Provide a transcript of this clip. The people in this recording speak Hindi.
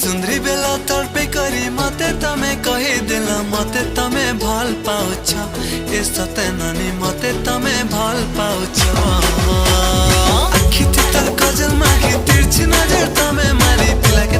सुंदरी बेला तड़पे करी मते तमे कही दिला मते तमे भल पाउछ ए सते नानी मते तमे भल पाउछ आखि तितर कजल माखी तिरछी नजर तमे मारी पिला के